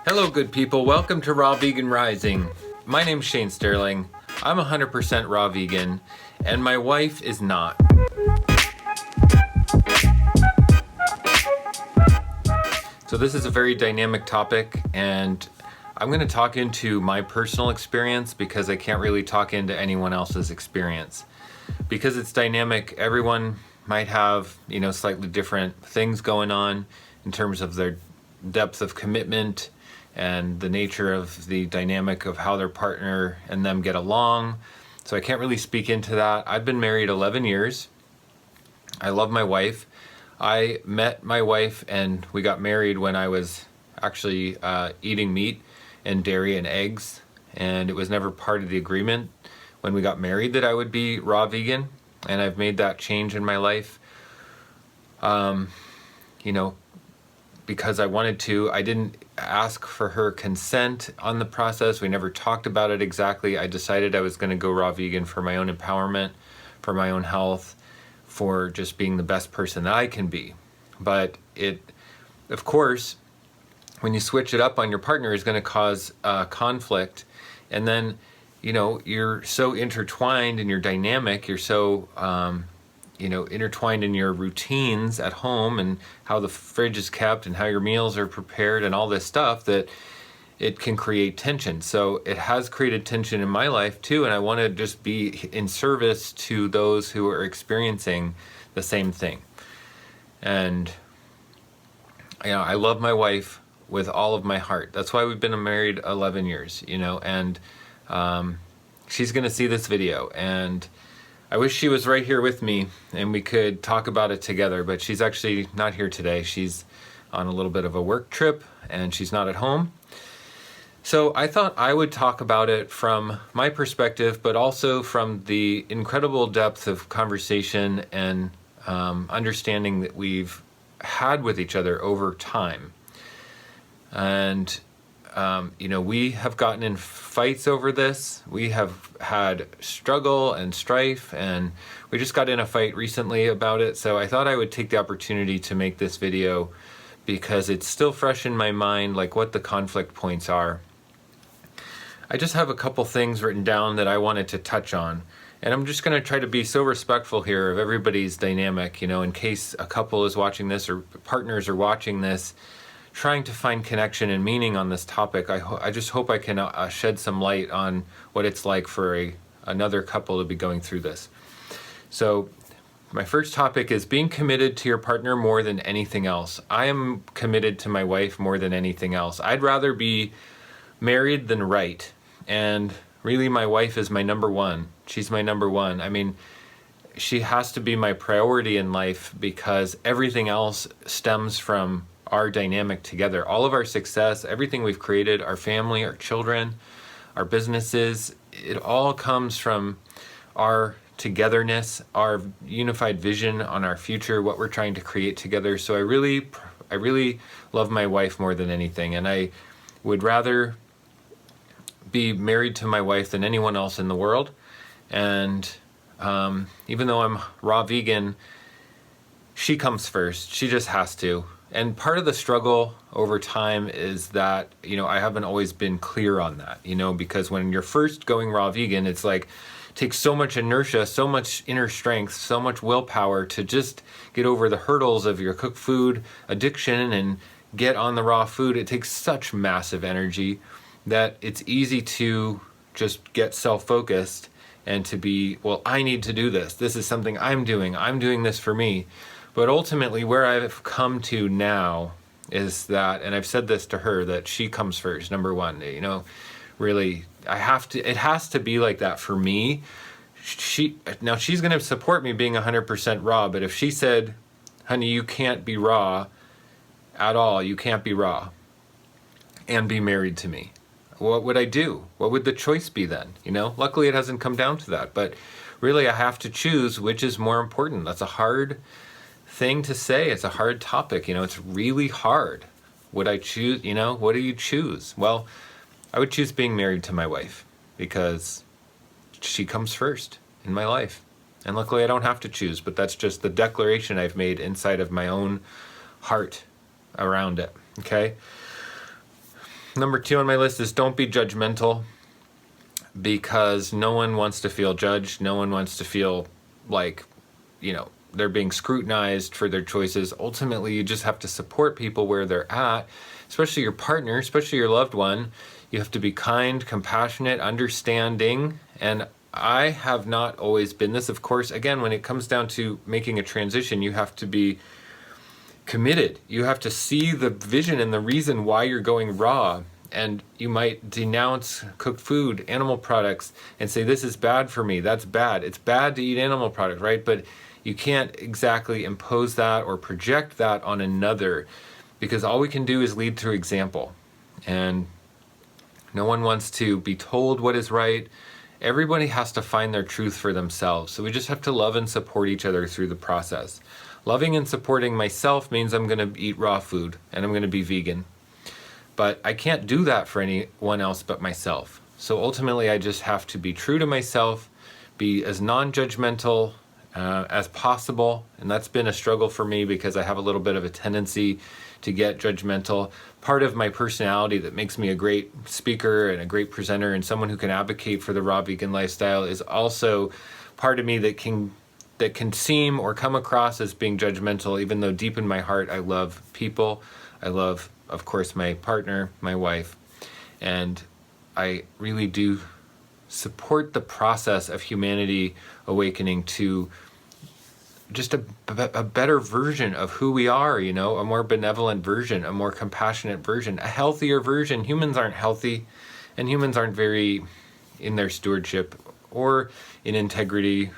Hello, good people. Welcome to Raw Vegan Rising. My name's Shane Sterling. I'm 100% raw vegan, and my wife is not. So this is a very dynamic topic, and I'm going to talk into my personal experience because I can't really talk into anyone else's experience. Because it's dynamic, everyone might have, slightly different things going on in terms of their depth of commitment and the nature of the dynamic of how their partner and them get along. So I can't really speak into that. I've been married 11 years. I love my wife. I met my wife and we got married when I was actually eating meat and dairy and eggs, and it was never part of the agreement when we got married that I would be raw vegan, and I've made that change in my life. Because I wanted to. I didn't ask for her consent on the process. We never talked about it exactly. I decided I was going to go raw vegan for my own empowerment, for my own health, for just being the best person that I can be. But of course, when you switch it up on your partner, is going to cause conflict. And then, you're so intertwined in your dynamic, you're so intertwined in your routines at home and how the fridge is kept and how your meals are prepared and all this stuff, that it can create tension. So it has created tension in my life too, and I want to just be in service to those who are experiencing the same thing. And I love my wife with all of my heart. That's why we've been married 11 years, and she's going to see this video, and I wish she was right here with me and we could talk about it together, but she's actually not here today. She's on a little bit of a work trip and she's not at home. So I thought I would talk about it from my perspective, but also from the incredible depth of conversation and understanding that we've had with each other over time. And we have gotten in fights over this. We have had struggle and strife, and we just got in a fight recently about it. So I thought I would take the opportunity to make this video because it's still fresh in my mind, like what the conflict points are. I just have a couple things written down that I wanted to touch on. And I'm just going to try to be so respectful here of everybody's dynamic, in case a couple is watching this or partners are watching this, trying to find connection and meaning on this topic. I just hope I can shed some light on what it's like for another couple to be going through this. So my first topic is being committed to your partner more than anything else. I am committed to my wife more than anything else. I'd rather be married than right. And really, my wife is my number one. She's my number one. I mean, she has to be my priority in life because everything else stems from our dynamic together. All of our success, everything we've created, our family, our children, our businesses, it all comes from our togetherness, our unified vision on our future, what we're trying to create together. So I really love my wife more than anything, and I would rather be married to my wife than anyone else in the world. And even though I'm raw vegan, she comes first. She just has to. And part of the struggle over time is that, I haven't always been clear on that, because when you're first going raw vegan, it's like, it takes so much inertia, so much inner strength, so much willpower to just get over the hurdles of your cooked food addiction and get on the raw food. It takes such massive energy that it's easy to just get self-focused and to be, well, I need to do this. This is something I'm doing this for me. But ultimately, where I've come to now is that, and I've said this to her, that she comes first, number one. Really, it has to be like that for me. She's going to support me being 100% raw, but if she said, honey, you can't be raw at all, you can't be raw and be married to me, what would I do? What would the choice be then? Luckily it hasn't come down to that, but really I have to choose which is more important. That's a hard thing to say. It's a hard topic. It's really hard. Would I choose, what do you choose? Well, I would choose being married to my wife because she comes first in my life. And luckily I don't have to choose, but that's just the declaration I've made inside of my own heart around it. Okay? Number 2 on my list is don't be judgmental, because no one wants to feel judged. No one wants to feel like, they're being scrutinized for their choices. Ultimately, you just have to support people where they're at, especially your partner, especially your loved one. You have to be kind, compassionate, understanding. And I have not always been this. Of course, again, when it comes down to making a transition, you have to be committed. You have to see the vision and the reason why you're going raw. And you might denounce cooked food, animal products, and say, this is bad for me. That's bad. It's bad to eat animal products, right? But you can't exactly impose that or project that on another, because all we can do is lead through example. And no one wants to be told what is right. Everybody has to find their truth for themselves. So we just have to love and support each other through the process. Loving and supporting myself means I'm going to eat raw food and I'm going to be vegan. But I can't do that for anyone else but myself. So ultimately, I just have to be true to myself, be as non-judgmental as possible. And that's been a struggle for me because I have a little bit of a tendency to get judgmental. Part of my personality that makes me a great speaker and a great presenter and someone who can advocate for the raw vegan lifestyle is also part of me that can seem or come across as being judgmental, even though deep in my heart I love people. I love, of course, my partner, my wife, and I really do support the process of humanity awakening to just a better version of who we are, a more benevolent version, a more compassionate version, a healthier version. Humans aren't healthy, and humans aren't very in their stewardship or in integrity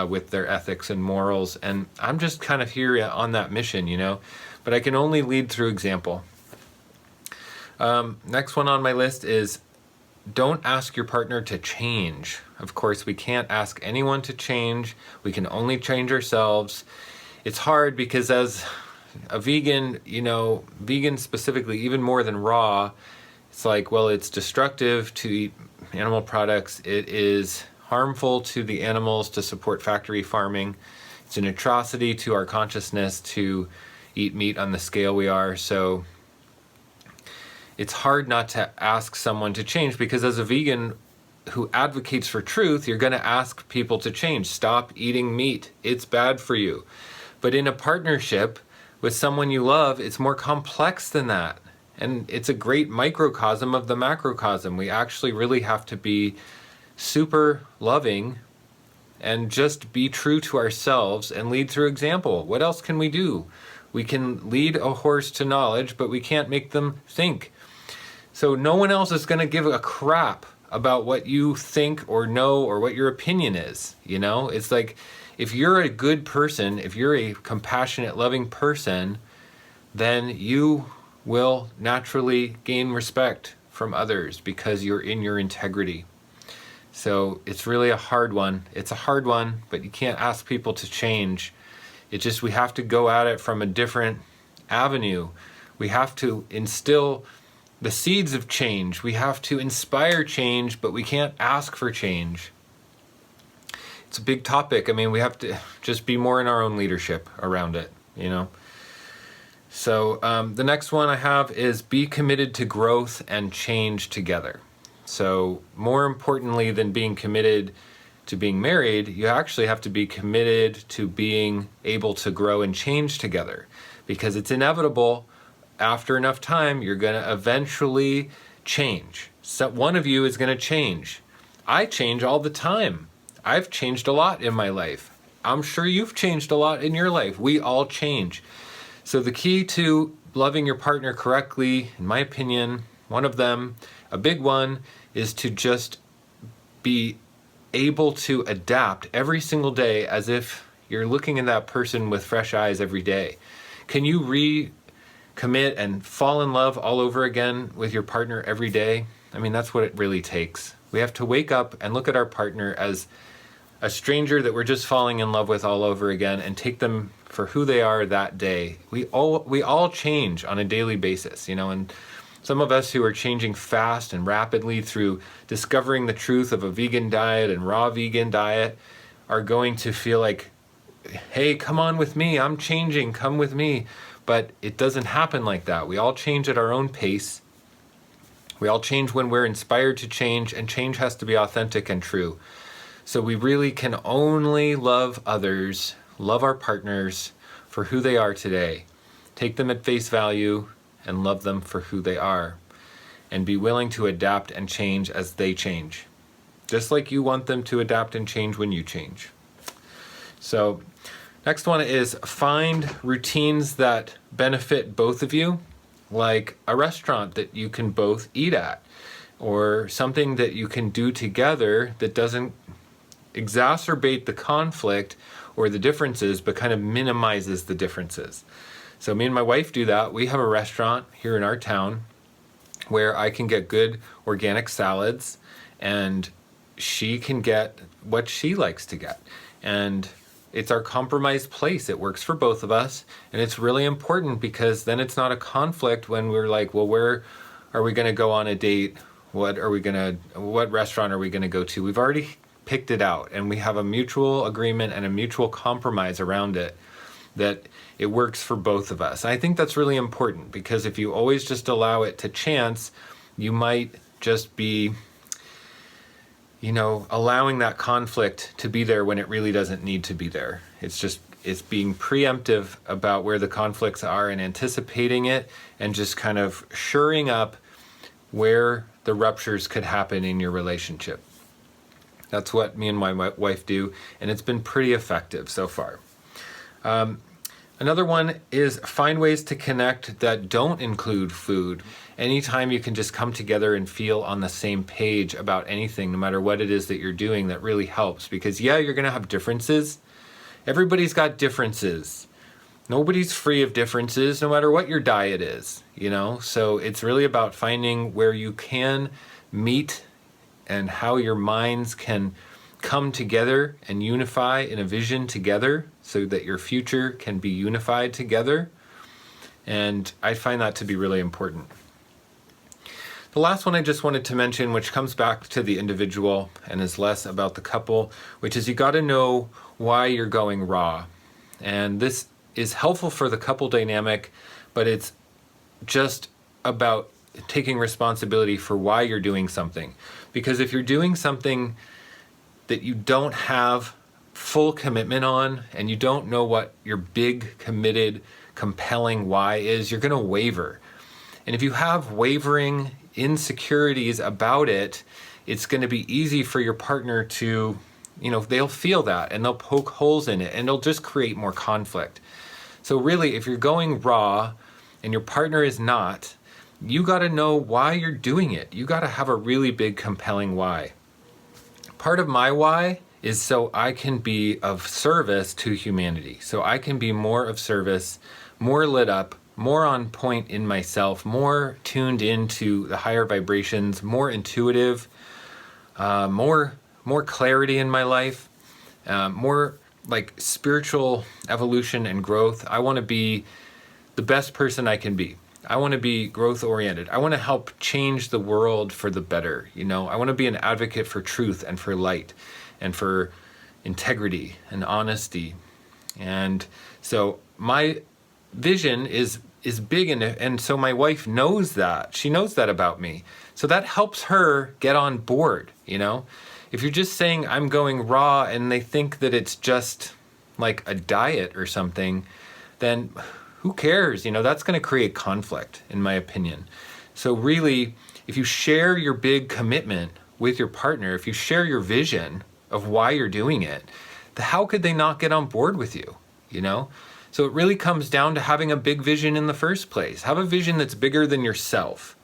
with their ethics and morals. And I'm just kind of here on that mission, but I can only lead through example. Next one on my list is don't ask your partner to change. Of course, we can't ask anyone to change. We can only change ourselves. It's hard because as a vegan, vegan specifically, even more than raw, it's like, well, it's destructive to eat animal products. It is harmful to the animals to support factory farming. It's an atrocity to our consciousness to eat meat on the scale we are. So it's hard not to ask someone to change, because as a vegan who advocates for truth, you're going to ask people to change. Stop eating meat. It's bad for you. But in a partnership with someone you love, it's more complex than that. And it's a great microcosm of the macrocosm. We actually really have to be super loving and just be true to ourselves and lead through example. What else can we do? We can lead a horse to knowledge, but we can't make them think. So no one else is going to give a crap about what you think or know or what your opinion is. It's like, if you're a good person, if you're a compassionate, loving person, then you will naturally gain respect from others because you're in your integrity. So it's really a hard one. It's a hard one, but you can't ask people to change. It's just, we have to go at it from a different avenue. We have to instill the seeds of change. We have to inspire change, but we can't ask for change. It's a big topic. We have to just be more in our own leadership around it, So the next one I have is be committed to growth and change together. So more importantly than being committed to being married, you actually have to be committed to being able to grow and change together, because it's inevitable. After enough time, you're going to eventually change. So one of you is going to change. I change all the time. I've changed a lot in my life. I'm sure you've changed a lot in your life. We all change. So the key to loving your partner correctly, in my opinion, one of them, a big one, is to just be able to adapt every single day as if you're looking at that person with fresh eyes every day. Can you recommit and fall in love all over again with your partner every day? That's what it really takes. We have to wake up and look at our partner as a stranger that we're just falling in love with all over again and take them for who they are that day. We all change on a daily basis, and some of us who are changing fast and rapidly through discovering the truth of a vegan diet and raw vegan diet are going to feel like, hey, come on with me, I'm changing, come with me. But it doesn't happen like that. We all change at our own pace. We all change when we're inspired to change, and change has to be authentic and true. So we really can only love others, love our partners for who they are today. Take them at face value and love them for who they are. And be willing to adapt and change as they change. Just like you want them to adapt and change when you change. So, next one is find routines that benefit both of you, like a restaurant that you can both eat at, or something that you can do together that doesn't exacerbate the conflict or the differences, but kind of minimizes the differences. So me and my wife do that. We have a restaurant here in our town where I can get good organic salads, and she can get what she likes to get. And it's our compromised place. It works for both of us. And it's really important because then it's not a conflict when we're like, well, where are we going to go on a date? What restaurant are we going to go to? We've already picked it out, and we have a mutual agreement and a mutual compromise around it that it works for both of us. I think that's really important, because if you always just allow it to chance, you might just be allowing that conflict to be there when it really doesn't need to be there. It's being preemptive about where the conflicts are and anticipating it, and just kind of shoring up where the ruptures could happen in your relationship. That's what me and my wife do, and it's been pretty effective so far. Another one is find ways to connect that don't include food. Anytime you can just come together and feel on the same page about anything, no matter what it is that you're doing, that really helps. Because you're going to have differences. Everybody's got differences. Nobody's free of differences, no matter what your diet is, So it's really about finding where you can meet and how your minds can come together and unify in a vision together so that your future can be unified together. And I find that to be really important. The last one I just wanted to mention, which comes back to the individual and is less about the couple, which is you got to know why you're going raw. And this is helpful for the couple dynamic, but it's just about taking responsibility for why you're doing something. Because if you're doing something that you don't have full commitment on, and you don't know what your big, committed, compelling why is, you're going to waver. And if you have wavering insecurities about it, it's going to be easy for your partner to, they'll feel that and they'll poke holes in it, and it'll just create more conflict. So really, if you're going raw and your partner is not, you got to know why you're doing it. You got to have a really big, compelling why. Part of my why is so I can be of service to humanity. So I can be more of service, more lit up, more on point in myself, more tuned into the higher vibrations, more intuitive, more clarity in my life, more like spiritual evolution and growth. I want to be the best person I can be. I want to be growth oriented. I want to help change the world for the better. I want to be an advocate for truth and for light and for integrity and honesty. And so my vision is big, and so my wife knows that. She knows that about me. So that helps her get on board, If you're just saying I'm going raw and they think that it's just like a diet or something, then who cares? That's going to create conflict, in my opinion. So really, if you share your big commitment with your partner, if you share your vision of why you're doing it, how could they not get on board with you? So it really comes down to having a big vision in the first place. Have a vision that's bigger than yourself.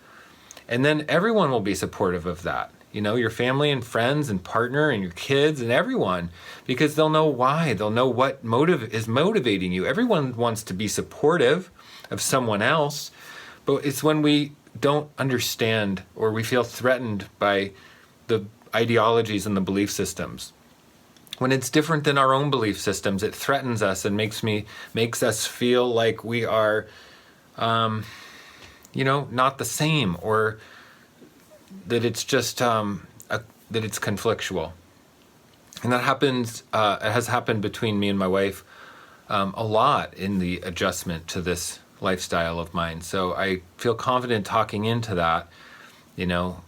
And then everyone will be supportive of that. Your family and friends and partner and your kids and everyone, because they'll know why. They'll know what motive is motivating you. Everyone wants to be supportive of someone else, but it's when we don't understand or we feel threatened by the ideologies and the belief systems. When it's different than our own belief systems, it threatens us and makes us feel like we are, not the same, or that it's just that it's conflictual. And that happens. It has happened between me and my wife a lot in the adjustment to this lifestyle of mine. So I feel confident talking into that. You know,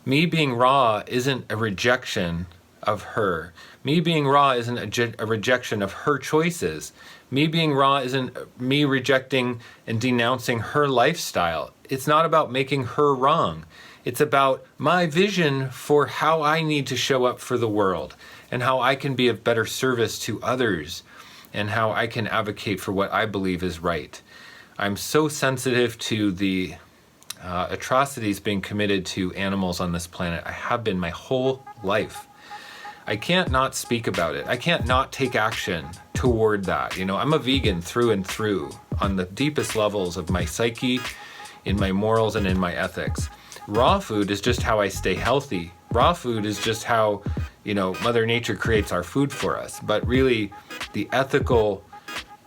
me being raw isn't a rejection of her. Me being raw isn't a rejection of her choices. Me being raw isn't me rejecting and denouncing her lifestyle. It's not about making her wrong. It's about my vision for how I need to show up for the world and how I can be of better service to others and how I can advocate for what I believe is right. I'm so sensitive to the atrocities being committed to animals on this planet. I have been my whole life. I can't not speak about it. I can't not take action toward that. You know, I'm a vegan through and through on the deepest levels of my psyche, in my morals, and in my ethics. Raw food is just how I stay healthy. Raw food is just how, you know, Mother Nature creates our food for us. But really, the ethical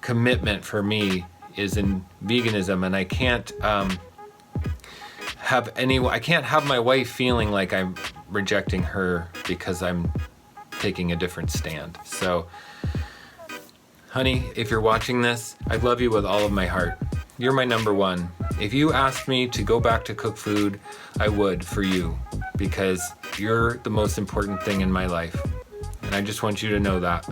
commitment for me is in veganism, and I can't I can't have my wife feeling like I'm rejecting her because I'm taking a different stand. So, honey, if you're watching this, I love you with all of my heart. You're my number one. If you asked me to go back to cook food, I would for you, because you're the most important thing in my life. And I just want you to know that.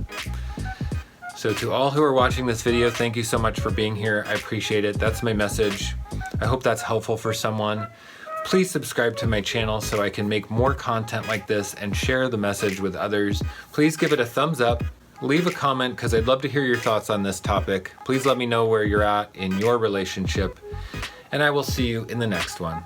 So to all who are watching this video, thank you so much for being here. I appreciate it. That's my message. I hope that's helpful for someone. Please subscribe to my channel so I can make more content like this and share the message with others. Please give it a thumbs up. Leave a comment because I'd love to hear your thoughts on this topic. Please let me know where you're at in your relationship, and I will see you in the next one.